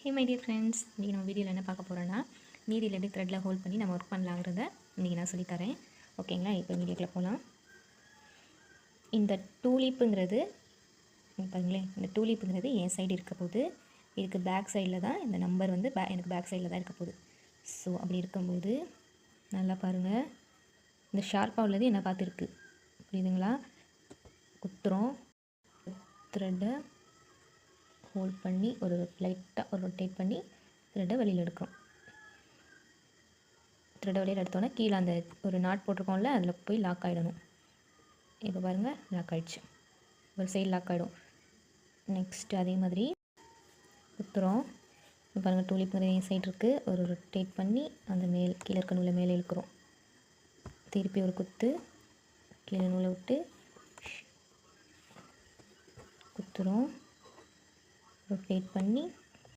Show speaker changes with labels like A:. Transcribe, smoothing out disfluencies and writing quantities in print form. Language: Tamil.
A: ஹே மை டியர் ஃப்ரெண்ட்ஸ், இன்றைக்கி நம்ம வீடியோவில் என்ன பார்க்க போகிறோன்னா நீடில் எப்படி த்ரெட்டில் ஹோல்ட் பண்ணி நம்ம ஒர்க் பண்ணலாங்கிறத இன்றைக்கி நான் சொல்லித்தரேன். ஓகேங்களா? இப்போ வீடியோக்குள்ளே போகலாம். இந்த டூலிப்புங்கிறது பாருங்களேன், இந்த டூலிப்புங்கிறது என் சைடு இருக்க போகுது. இதுக்கு பேக் சைடில் தான் இந்த நம்பர் வந்து எனக்கு பேக் சைடில் தான் இருக்க போகுது. ஸோ அப்படி இருக்கும்போது நல்லா பாருங்கள், இந்த ஷார்ப்பாக உள்ளது என்ன பார்த்துருக்கு, புரியுதுங்களா? குத்துறோம், த்ரெட்டை ஹோல்ட் பண்ணி ஒரு லைட்டாக ஒரு ரொட்டேட் பண்ணி த்ரெட்டை வெளியில் எடுக்கிறோம். த்ரெட்டை வெளியில் எடுத்தோன்னே கீழே அந்த ஒரு நாட் போட்டிருக்கோம்ல, அதில் போய் லாக் ஆகிடணும். இப்போ பாருங்கள், லாக் ஆகிடுச்சு. ஒரு சைடு லாக் ஆகிடும். நெக்ஸ்ட்டு அதே மாதிரி குத்துறோம். இப்போ பாருங்கள், டூலிப்புங்கிற சைடு இருக்குது. ஒரு ரொட்டேட் பண்ணி அந்த கீழே இருக்க நூலை மேலே இழுக்கிறோம். திருப்பி ஒரு குத்து, கீழே நூலை விட்டு குத்துறோம், ரொட்டேட் பண்ணி